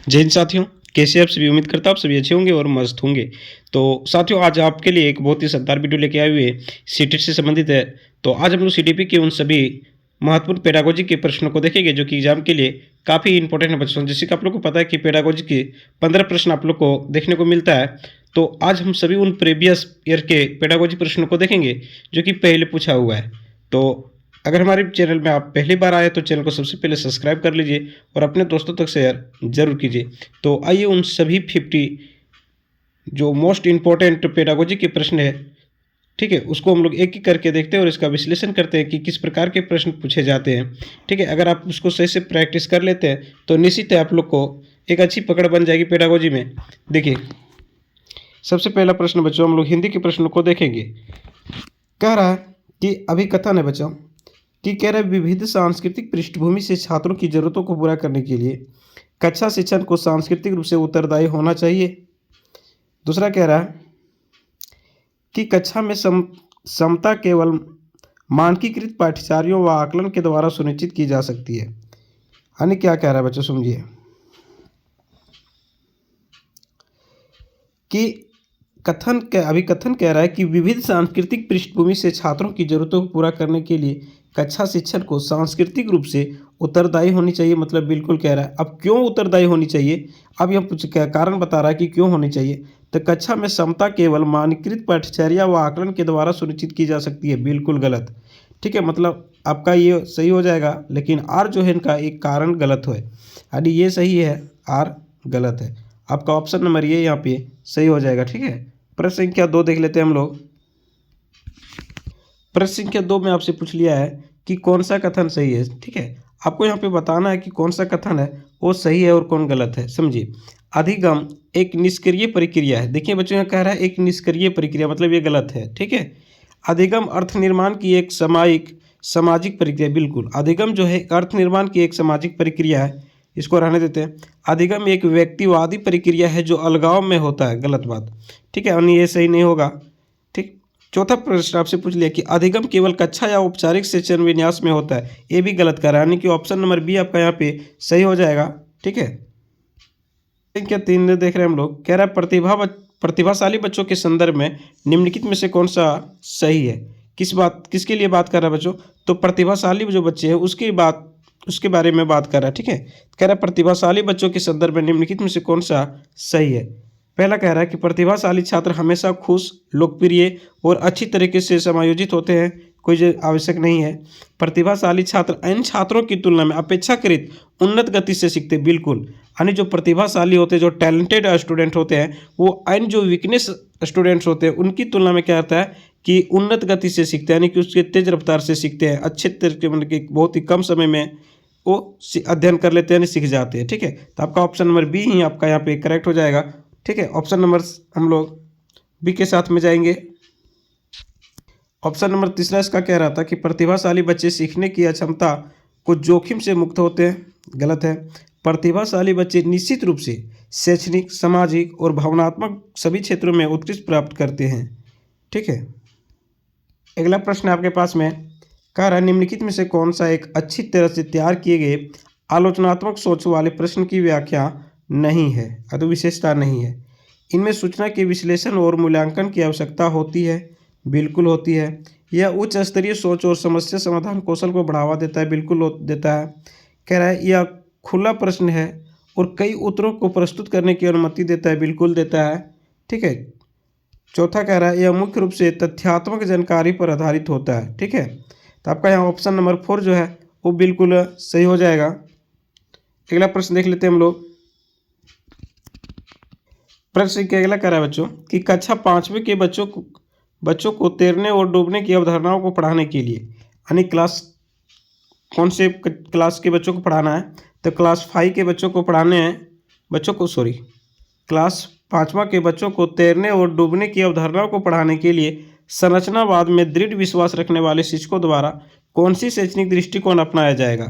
जय हिंद साथियों, कैसे आप सभी। उम्मीद करता हूँ आप सभी अच्छे होंगे और मस्त होंगे। तो साथियों, आज आपके लिए एक बहुत ही शानदार वीडियो लेके आए हुए सीटेट से संबंधित है। तो आज हम लोग सीटीपी के उन सभी महत्वपूर्ण पेडागोजी के प्रश्नों को देखेंगे जो कि एग्जाम के लिए काफ़ी इंपॉर्टेंट है बच्चों। जैसे कि आप लोग को पता है कि पेडागोजी के 15 प्रश्न आप लोग को देखने को मिलता है। तो आज हम सभी उन प्रीवियस ईयर के पेडागोजी प्रश्नों को देखेंगे जो कि पहले पूछा हुआ है। तो अगर हमारे चैनल में आप पहली बार आए तो चैनल को सबसे पहले सब्सक्राइब कर लीजिए और अपने दोस्तों तक शेयर जरूर कीजिए। तो आइए उन सभी 50 जो मोस्ट इम्पोर्टेंट पेडागोजी के प्रश्न है, ठीक है, उसको हम लोग एक एक करके देखते हैं और इसका विश्लेषण करते हैं कि किस प्रकार के प्रश्न पूछे जाते हैं। ठीक है, अगर आप उसको सही से प्रैक्टिस कर लेते हैं तो निश्चित है आप लोग को एक अच्छी पकड़ बन जाएगी पेडागोजी में। देखिए, सबसे पहला प्रश्न बच्चों, हम लोग हिंदी के प्रश्नों को देखेंगे। कह रहा है कि अभिकथन है बच्चों कि कह रहा है विविध सांस्कृतिक पृष्ठभूमि से छात्रों की जरूरतों को पूरा करने के लिए कक्षा शिक्षण को सांस्कृतिक रूप से उत्तरदायी होना चाहिए। दूसरा कह रहा है कि कक्षा में समता केवल मानकीकृत पाठ्यचर्यों व आकलन के द्वारा सुनिश्चित की जा सकती है। यानी क्या कह रहा है बच्चों, समझिए कि अभिकथन कह रहा है कि विविध सांस्कृतिक पृष्ठभूमि से छात्रों की जरूरतों को पूरा करने के लिए कक्षा शिक्षण को सांस्कृतिक रूप से उत्तरदायी होनी चाहिए। मतलब बिल्कुल कह रहा है। अब क्यों उत्तरदायी होनी चाहिए, अब यह कारण बता रहा है कि क्यों होनी चाहिए। तो कक्षा में समता केवल मानकीकृत पाठ्यचर्या व आकलन के द्वारा सुनिश्चित की जा सकती है। बिल्कुल गलत। ठीक है, मतलब आपका ये सही हो जाएगा, लेकिन आर जो है इनका एक कारण गलत है। यानी ये सही है, आर गलत है। आपका ऑप्शन नंबर ये यहाँ पे सही हो जाएगा। ठीक है, प्रश्न संख्या 2 देख लेते हैं हम लोग। प्रश्न संख्या 2 में आपसे पूछ लिया है कि कौन सा कथन सही है। ठीक है, आपको यहाँ पे बताना है कि कौन सा कथन है वो सही है और कौन गलत है। समझिए, अधिगम एक निष्क्रिय प्रक्रिया है। देखिए बच्चों, यहाँ कह रहा है एक निष्क्रिय प्रक्रिया, मतलब ये गलत है। ठीक है, अधिगम अर्थ निर्माण की एक सामाजिक प्रक्रिया। बिल्कुल, अधिगम जो है अर्थ निर्माण की एक सामाजिक प्रक्रिया है, इसको रहने देते हैं। अधिगम एक व्यक्तिवादी प्रक्रिया है जो अलगाव में होता है। गलत बात। ठीक है, और ये सही नहीं होगा। ठीक, चौथा प्रश्न आपसे पूछ लिया कि अधिगम केवल कक्षा या औपचारिक शिक्षण विन्यास में होता है। ये भी गलत कर रहा है, यानी कि ऑप्शन नंबर बी आपका यहाँ पे सही हो जाएगा। ठीक है, संख्या 3 देख रहे हैं हम लोग। कह रहा है प्रतिभाशाली बच्चों के संदर्भ में निम्नलिखित में से कौन सा सही है। किसके लिए बात कर रहा है बच्चों, तो प्रतिभाशाली जो बच्चे हैं उसके बारे में बात कर रहा है। ठीक है, कह रहा है प्रतिभाशाली बच्चों के संदर्भ में निम्नलिखित में से कौन सा सही है। पहला कह रहा है कि प्रतिभाशाली छात्र हमेशा खुश, लोकप्रिय और अच्छी तरीके से समायोजित होते हैं। कोई जो आवश्यक नहीं है। प्रतिभाशाली छात्र अन्य छात्रों की तुलना में अपेक्षाकृत उन्नत गति से सीखते। बिल्कुल, यानी जो प्रतिभाशाली होते हैं, जो टैलेंटेड स्टूडेंट होते हैं, वो अन्य जो वीकनेस स्टूडेंट्स होते हैं उनकी तुलना में क्या होता है कि उन्नत गति से सीखते हैं, यानी कि उसके तेज रफ्तार से सीखते हैं। अच्छे तरीके, मतलब कि बहुत ही कम समय में वो अध्ययन कर लेते हैं, यानी सीख जाते हैं। ठीक है, तो आपका ऑप्शन नंबर बी ही आपका यहाँ पे करेक्ट हो जाएगा। ठीक है, ऑप्शन नंबर हम लोग बी के साथ में जाएंगे। ऑप्शन नंबर तीसरा इसका कह रहा था कि प्रतिभाशाली बच्चे सीखने की अक्षमता को जोखिम से मुक्त होते हैं। गलत है। प्रतिभाशाली बच्चे निश्चित रूप से शैक्षणिक, सामाजिक और भावनात्मक सभी क्षेत्रों में उत्कृष्ट प्राप्त करते हैं। ठीक है, अगला प्रश्न आपके पास में कह रहा है निम्नलिखित में से कौन सा एक अच्छी तरह से तैयार किए गए आलोचनात्मक सोच वाले प्रश्न की व्याख्या नहीं है, अथवा विशेषता नहीं है। इनमें सूचना के विश्लेषण और मूल्यांकन की आवश्यकता होती है। बिल्कुल होती है। यह उच्च स्तरीय सोच और समस्या समाधान कौशल को बढ़ावा देता है। बिल्कुल देता है। कह रहा है यह खुला प्रश्न है और कई उत्तरों को प्रस्तुत करने की अनुमति देता है। बिल्कुल देता है। ठीक है, चौथा कह रहा है यह मुख्य रूप से तथ्यात्मक जानकारी पर आधारित होता है। ठीक है, तो आपका यहाँ ऑप्शन नंबर 4 जो है वो बिल्कुल सही हो जाएगा। अगला प्रश्न देख लेते हैं हम लोग। प्रश्न के अगला कह रहा है बच्चों कि कक्षा 5वीं के बच्चों को तैरने और डूबने की अवधारणाओं को पढ़ाने के लिए, यानी कौन से क्लास के बच्चों को पढ़ाना है, तो क्लास 5 के बच्चों को पढ़ाने हैं। क्लास 5वां के बच्चों को तैरने और डूबने की अवधारणाओं को पढ़ाने के लिए संरचनावाद में दृढ़ विश्वास रखने वाले शिक्षकों द्वारा कौन सी शैक्षणिक दृष्टिकोण अपनाया जाएगा।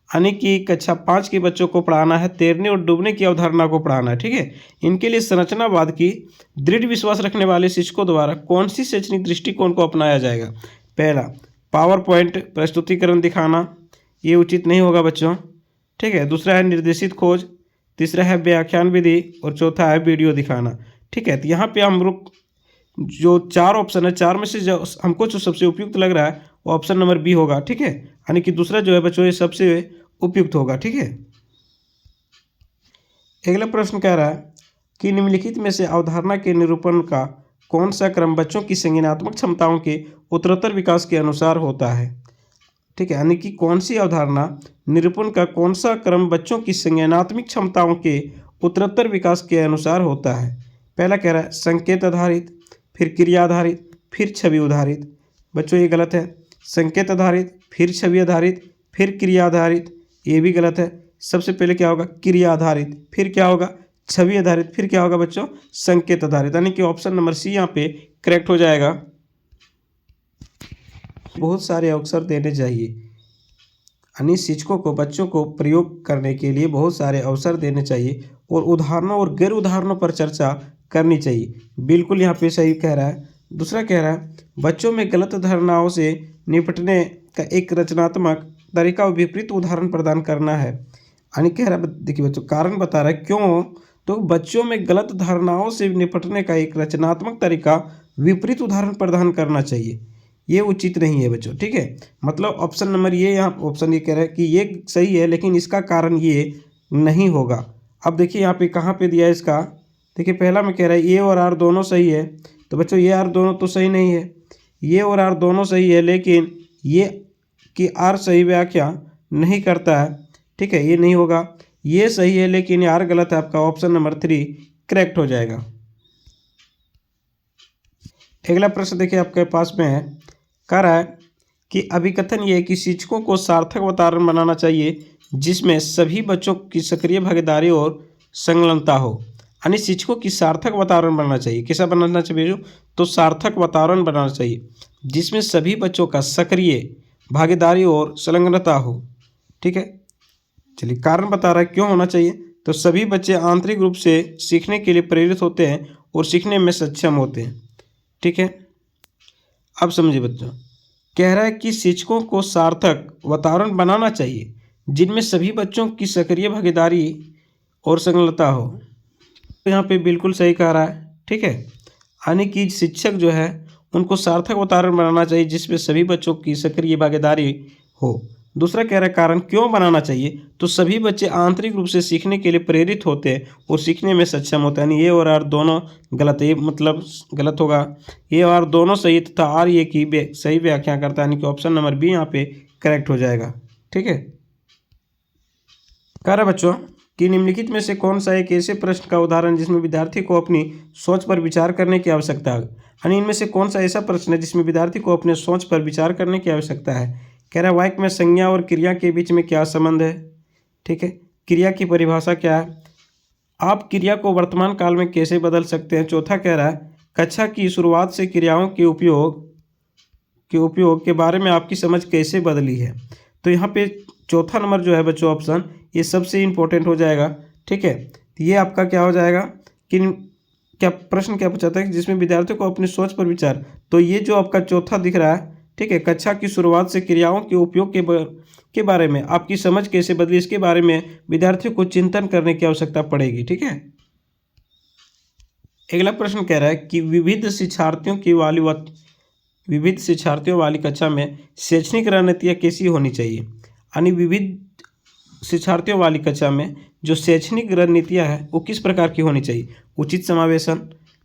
यानी कि कक्षा 5 के बच्चों को पढ़ाना है, तैरने और डूबने की अवधारणा को पढ़ाना है। ठीक है, इनके लिए संरचनावाद की दृढ़ विश्वास रखने वाले शिक्षकों द्वारा कौन सी शैक्षणिक दृष्टिकोण को अपनाया जाएगा। पहला, पावर पॉइंट प्रस्तुतिकरण दिखाना, ये उचित नहीं होगा बच्चों। ठीक है, दूसरा है निर्देशित खोज, तीसरा है व्याख्यान विधि और चौथा है वीडियो दिखाना। ठीक है, तो यहाँ पे हम लोग जो 4 ऑप्शन है, 4 में से जो हमको जो सबसे उपयुक्त लग रहा है वो ऑप्शन नंबर बी होगा। ठीक है, यानी कि दूसरा जो है बच्चों ये सबसे उपयुक्त होगा। ठीक है, अगला प्रश्न कह रहा है कि निम्नलिखित में से अवधारणा के निरूपण का कौन सा क्रम बच्चों की संज्ञानात्मक क्षमताओं के उत्तरोत्तर विकास के अनुसार होता है। ठीक है, यानी कि कौन सी अवधारणा निरूपण का कौन सा क्रम बच्चों की संज्ञानात्मक क्षमताओं के उत्तरोत्तर विकास के अनुसार होता है। पहला कह रहा है संकेत आधारित, फिर क्रिया आधारित, फिर छवि आधारित। बच्चों ये गलत है। संकेत आधारित, फिर छवि आधारित, फिर क्रिया आधारित, ये भी गलत है। सबसे पहले क्या होगा क्रिया आधारित, फिर क्या होगा छवि आधारित, फिर क्या होगा बच्चों संकेत आधारित, यानी कि ऑप्शन नंबर सी यहाँ पे करेक्ट हो जाएगा। बहुत सारे अवसर देने चाहिए, यानी शिक्षकों को बच्चों को प्रयोग करने के लिए बहुत सारे अवसर देने चाहिए और उदाहरणों और गैर उदाहरणों पर चर्चा करनी चाहिए। बिल्कुल यहाँ पे सही कह रहा है। दूसरा कह रहा है बच्चों में गलत धारणाओं से निपटने का एक रचनात्मक तरीका और विपरीत उदाहरण प्रदान करना है। यानी कह रहा है देखिए बच्चों कारण बता रहा है क्यों, तो बच्चों में गलत धारणाओं से निपटने का एक रचनात्मक तरीका विपरीत उदाहरण प्रदान करना चाहिए। ये उचित नहीं है बच्चों। ठीक है, मतलब ऑप्शन नंबर ये यहाँ ऑप्शन ये कह रहा है कि ये सही है लेकिन इसका कारण ये नहीं होगा। अब देखिए यहाँ पे कहाँ पे दिया है इसका, देखिए पहला में कह रहा है ए और आर दोनों सही है, तो बच्चों ये आर दोनों तो सही नहीं है। ये और आर दोनों सही है लेकिन ये कि आर सही व्याख्या नहीं करता है। ठीक है, ये नहीं होगा। ये सही है लेकिन यार गलत है, आपका ऑप्शन नंबर 3 करेक्ट हो जाएगा। अगला प्रश्न देखिए आपके पास में है, कह रहा है कि अभिकथन ये है कि शिक्षकों को सार्थक वातावरण बनाना चाहिए जिसमें सभी बच्चों की सक्रिय भागीदारी और संलग्नता हो। यानी शिक्षकों की सार्थक वातावरण बनाना चाहिए। कैसा बनाना चाहिए? तो सार्थक वातावरण बनाना चाहिए जिसमें सभी बच्चों का सक्रिय भागीदारी और संलग्नता हो। ठीक है, चलिए कारण बता रहा है क्यों होना चाहिए, तो सभी बच्चे आंतरिक रूप से सीखने के लिए प्रेरित होते हैं और सीखने में सक्षम होते हैं। ठीक है, अब समझिए बच्चों, कह रहा है कि शिक्षकों को सार्थक वातावरण बनाना चाहिए जिनमें सभी बच्चों की सक्रिय भागीदारी और संलग्नता हो। तो यहाँ पे बिल्कुल सही कह रहा है। ठीक है, यानी कि शिक्षक जो है उनको सार्थक वातावरण बनाना चाहिए जिसमें सभी बच्चों की सक्रिय भागीदारी हो। दूसरा कह रहा है कारण क्यों बनाना चाहिए, तो सभी बच्चे आंतरिक रूप से सीखने के लिए प्रेरित होते हैं और सीखने में सक्षम होते हैं। यानी ये और आर दोनों गलत है, मतलब गलत होगा। ये और आर दोनों सही तथा आर ये की सही व्याख्या करता है, यानी कि ऑप्शन नंबर बी यहाँ पे करेक्ट हो जाएगा। ठीक है, कह रहा बच्चों कि निम्नलिखित में से कौन सा एक ऐसे प्रश्न का उदाहरण जिसमें विद्यार्थी को अपनी सोच पर विचार करने की आवश्यकता है। यानी इनमें से कौन सा ऐसा प्रश्न है जिसमें विद्यार्थी को अपने सोच पर विचार करने की आवश्यकता है। कह रहा है वाक्य में संज्ञा और क्रिया के बीच में क्या संबंध है। ठीक है, क्रिया की परिभाषा क्या है, आप क्रिया को वर्तमान काल में कैसे बदल सकते हैं। चौथा कह रहा है कक्षा की शुरुआत से क्रियाओं के उपयोग के बारे में आपकी समझ कैसे बदली है। तो यहाँ पे चौथा नंबर जो है बच्चों ऑप्शन ये सबसे इम्पोर्टेंट हो जाएगा। ठीक है, तो ये आपका क्या हो जाएगा कि क्या प्रश्न क्या पूछा था कि जिसमें विद्यार्थियों को अपनी सोच पर विचार, तो ये जो आपका चौथा दिख रहा है। ठीक है, कक्षा की शुरुआत से क्रियाओं के उपयोग के बारे में आपकी समझ कैसे बदली, इसके बारे में विद्यार्थियों को चिंतन करने की आवश्यकता पड़ेगी। ठीक है, अगला प्रश्न कह रहा है कि विविध शिक्षार्थियों वाली कक्षा में शैक्षणिक रणनीतियाँ कैसी होनी चाहिए। यानी विविध शिक्षार्थियों वाली कक्षा में जो शैक्षणिक रणनीतियाँ हैं वो किस प्रकार की होनी चाहिए। उचित समावेशन,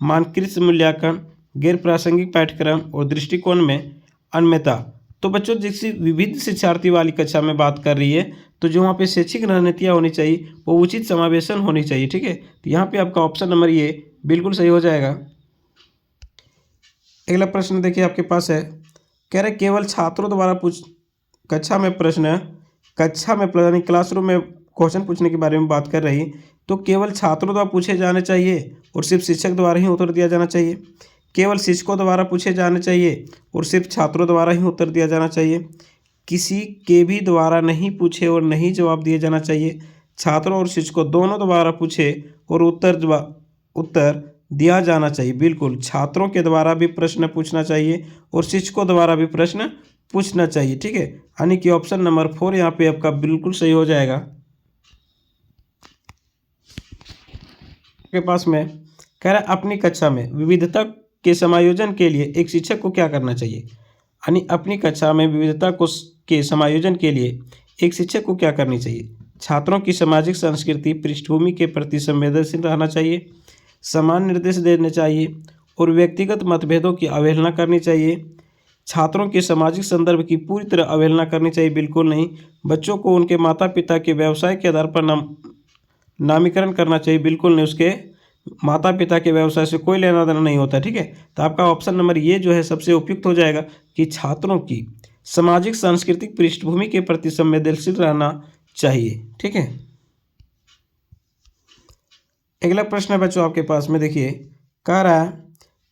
मानकृत मूल्यांकन, गैर प्रासंगिक पाठ्यक्रम और दृष्टिकोण में अन्यथा। तो बच्चों जैसे विविध शिक्षार्थी वाली कक्षा में बात कर रही है तो जो वहाँ पे शैक्षिक रणनीतियाँ होनी चाहिए वो उचित समावेशन होनी चाहिए। ठीक है, तो यहाँ पे आपका ऑप्शन नंबर ये बिल्कुल सही हो जाएगा। अगला प्रश्न देखिए आपके पास है, कह रहे केवल छात्रों द्वारा कक्षा में क्लासरूम में क्वेश्चन पूछने के बारे में बात कर रही, तो केवल छात्रों द्वारा पूछे जाने चाहिए और सिर्फ शिक्षक द्वारा ही उत्तर दिया जाना चाहिए। केवल शिक्षकों द्वारा पूछे जाने चाहिए और सिर्फ छात्रों द्वारा ही उत्तर दिया जाना चाहिए। किसी के भी द्वारा नहीं पूछे और नहीं जवाब दिया जाना चाहिए। छात्रों और शिक्षकों दोनों द्वारा पूछे और उत्तर दिया जाना चाहिए। बिल्कुल, छात्रों के द्वारा भी प्रश्न पूछना चाहिए और शिक्षकों द्वारा भी प्रश्न पूछना चाहिए। ठीक है, यानी कि ऑप्शन नंबर 4 यहाँ पे आपका बिल्कुल सही हो जाएगा। आपके पास में कह रहा है अपनी कक्षा में विविधता के समायोजन के लिए एक शिक्षक को क्या करना चाहिए। यानी अपनी कक्षा में विविधता को के समायोजन के लिए एक शिक्षक को क्या करनी चाहिए। छात्रों की सामाजिक संस्कृति पृष्ठभूमि के प्रति संवेदनशील रहना चाहिए, समान निर्देश देने चाहिए और व्यक्तिगत मतभेदों की अवहेलना करनी चाहिए। छात्रों के सामाजिक संदर्भ की पूरी तरह अवहेलना करनी चाहिए, बिल्कुल नहीं। बच्चों को उनके माता पिता के व्यवसाय के आधार पर नामीकरण करना चाहिए, बिल्कुल नहीं। उसके माता पिता के व्यवसाय से कोई लेना देना नहीं होता, ठीक है। तो आपका ऑप्शन नंबर ये जो है सबसे उपयुक्त हो जाएगा कि छात्रों की सामाजिक सांस्कृतिक पृष्ठभूमि के प्रति संवेदनशील रहना चाहिए, ठीक है। अगला प्रश्न है बच्चों आपके पास में, देखिए कह रहा है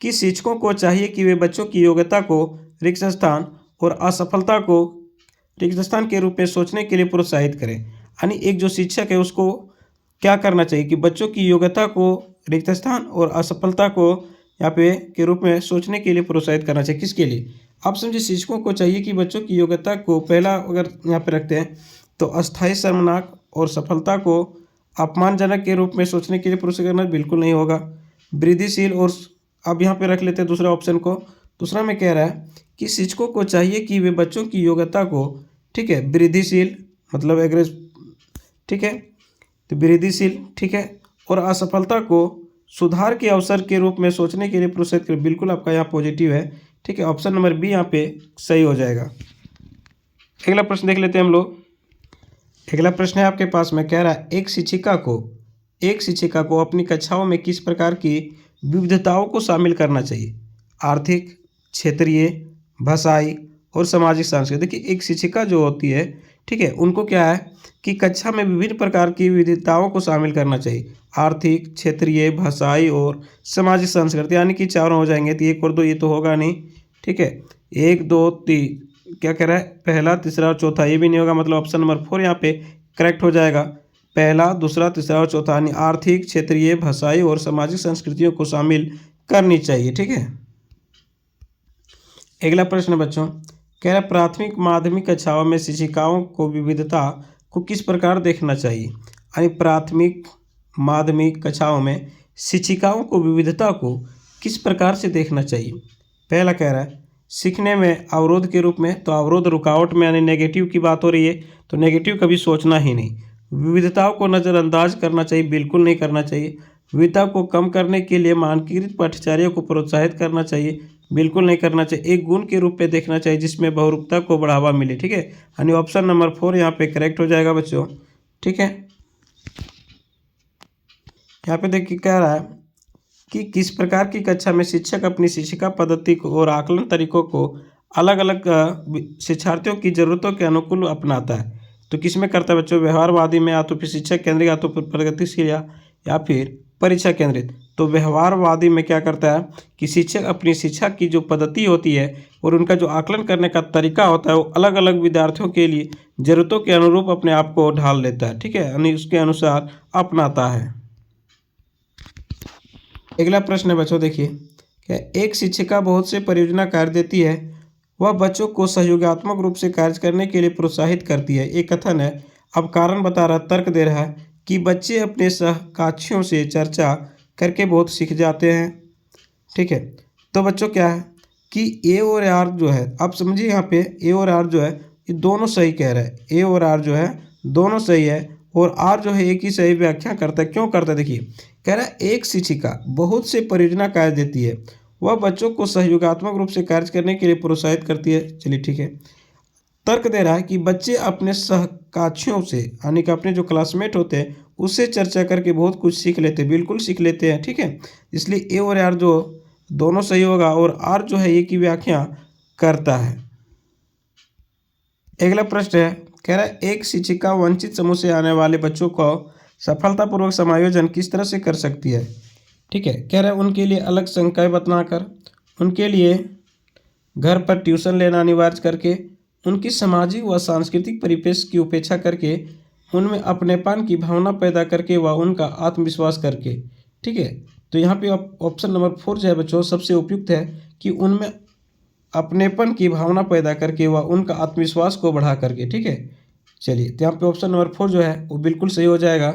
कि शिक्षकों को चाहिए कि वे बच्चों की योग्यता को रिक्त स्थान और असफलता को रिक्त स्थान के रूप में सोचने के लिए प्रोत्साहित करें। यानी एक जो शिक्षक है उसको क्या करना चाहिए कि बच्चों की योग्यता को रिक्त स्थान और असफलता को यहाँ पे के रूप में सोचने के लिए प्रोत्साहित करना चाहिए। किसके लिए? आप समझिए शिक्षकों को चाहिए कि बच्चों की योग्यता को पहला अगर यहाँ पे रखते हैं तो अस्थायी शर्मनाक और सफलता को अपमानजनक के रूप में सोचने के लिए प्रोत्साहित करना बिल्कुल नहीं होगा। वृद्धिशील और अब यहाँ पे रख लेते हैं दूसरा ऑप्शन को। दूसरा में कह रहा है कि शिक्षकों को चाहिए कि वे बच्चों की योग्यता को, ठीक है, वृद्धिशील मतलब एग्रेस, ठीक है, तो वृद्धिशील, ठीक है, और असफलता को सुधार के अवसर के रूप में सोचने के लिए प्रोत्साहित करें। बिल्कुल आपका यहाँ पॉजिटिव है, ठीक है। ऑप्शन नंबर बी यहाँ पे सही हो जाएगा। अगला प्रश्न देख लेते हैं हम लोग। अगला प्रश्न है आपके पास में, कह रहा है एक शिक्षिका को अपनी कक्षाओं में किस प्रकार की विविधताओं को शामिल करना चाहिए। आर्थिक, क्षेत्रीय, भाषाई और सामाजिक सांस्कृतिक। देखिए एक शिक्षिका जो होती है, ठीक है, उनको क्या है कि कक्षा में विभिन्न प्रकार की विविधताओं को शामिल करना चाहिए। आर्थिक, क्षेत्रीय, भाषाई और सामाजिक सांस्कृतिक, यानी कि चारों हो जाएंगे। तो 1 और 2 ये तो होगा नहीं, ठीक है। 1 2 3 क्या कह रहा है, पहला, तीसरा और चौथा, ये भी नहीं होगा। मतलब ऑप्शन नंबर 4 यहाँ पे करेक्ट हो जाएगा। पहला, दूसरा, तीसरा और चौथा, यानी आर्थिक, क्षेत्रीय, भाषाई और सामाजिक संस्कृतियों को शामिल करनी चाहिए, ठीक है। अगला प्रश्न बच्चों कह रहा है प्राथमिक माध्यमिक कक्षाओं में शिक्षिकाओं को विविधता को किस प्रकार देखना चाहिए। यानी प्राथमिक माध्यमिक कक्षाओं में शिक्षिकाओं को विविधता को किस प्रकार से देखना चाहिए। पहला कह रहा है सीखने में अवरोध के रूप में, तो अवरोध रुकावट में, यानी नेगेटिव की बात हो रही है, तो नेगेटिव कभी सोचना ही नहीं। विविधताओं को नज़रअंदाज करना चाहिए, बिल्कुल नहीं करना चाहिए। विविधता को कम करने के लिए मानकीकृत पाठ्यचर्या को प्रोत्साहित करना चाहिए, बिल्कुल नहीं करना चाहिए। एक गुण के रूप में देखना चाहिए जिसमें बहुरूपता को बढ़ावा मिले, ठीक है। यानी ऑप्शन नंबर 4 यहाँ पे करेक्ट हो जाएगा बच्चों, ठीक है। यहाँ पे देखिए कह रहा है कि किस प्रकार की कक्षा में शिक्षक अपनी शिक्षिका पद्धति को और आकलन तरीकों को अलग अलग शिक्षार्थियों की ज़रूरतों के अनुकूल अपनाता है। तो किस में करता है बच्चों, व्यवहारवादी में, या तो फिर शिक्षक केंद्रित, या तो फिर प्रगतिशील, या फिर परीक्षा केंद्रित। तो व्यवहारवादी में क्या करता है कि शिक्षक अपनी शिक्षा की जो पद्धति होती है और उनका जो आकलन करने का तरीका होता है वो अलग अलग विद्यार्थियों के लिए ज़रूरतों के अनुरूप अपने आप को ढाल लेता है, ठीक है, यानी उसके अनुसार अपनाता है। अगला प्रश्न है बच्चों, देखिए क्या एक शिक्षिका बहुत से परियोजना कार्य देती है, वह बच्चों को सहयोगात्मक रूप से कार्य करने के लिए प्रोत्साहित करती है। एक कथन है, अब कारण बता रहा, तर्क दे रहा है कि बच्चे अपने सहपाठियों से चर्चा करके बहुत सीख जाते हैं, ठीक है। तो बच्चों क्या है कि ए और आर जो है, आप समझिए यहाँ पे ए और आर जो है ये दोनों सही कह रहा है। ए और आर जो है दोनों सही है और आर जो है एक ही सही व्याख्या करता है। क्यों करता है, देखिए कह रहा है एक शिक्षिका बहुत से परियोजना कार्य देती है, वह बच्चों को सहयोगात्मक रूप से कार्य करने के लिए प्रोत्साहित करती है। चलिए ठीक है। तर्क दे रहा है कि बच्चे अपने सहपाठियों से, यानी कि अपने जो क्लासमेट होते हैं उससे चर्चा करके बहुत कुछ सीख लेते हैं, बिल्कुल सीख लेते हैं, ठीक है। इसलिए ए और आर जो दोनों सही होगा और आर जो है ये की व्याख्या करता है। अगला प्रश्न है, कह रहा है एक शिक्षिका वंचित समूह से आने वाले बच्चों को सफलतापूर्वक समायोजन किस तरह से कर सकती है, ठीक है। कह रहा है उनके लिए अलग संकाय बनाकर, उनके लिए घर पर ट्यूशन लेना अनिवार्य करके, उनकी सामाजिक व सांस्कृतिक परिवेश की उपेक्षा करके, उनमें अपनेपन की भावना पैदा करके व उनका आत्मविश्वास करके, ठीक है। तो यहाँ पे ऑप्शन नंबर 4 जो है बच्चों सबसे उपयुक्त है कि उनमें अपनेपन की भावना पैदा करके व उनका आत्मविश्वास को बढ़ा करके, ठीक है। चलिए तो यहाँ पे ऑप्शन नंबर 4 जो है वो बिल्कुल सही हो जाएगा।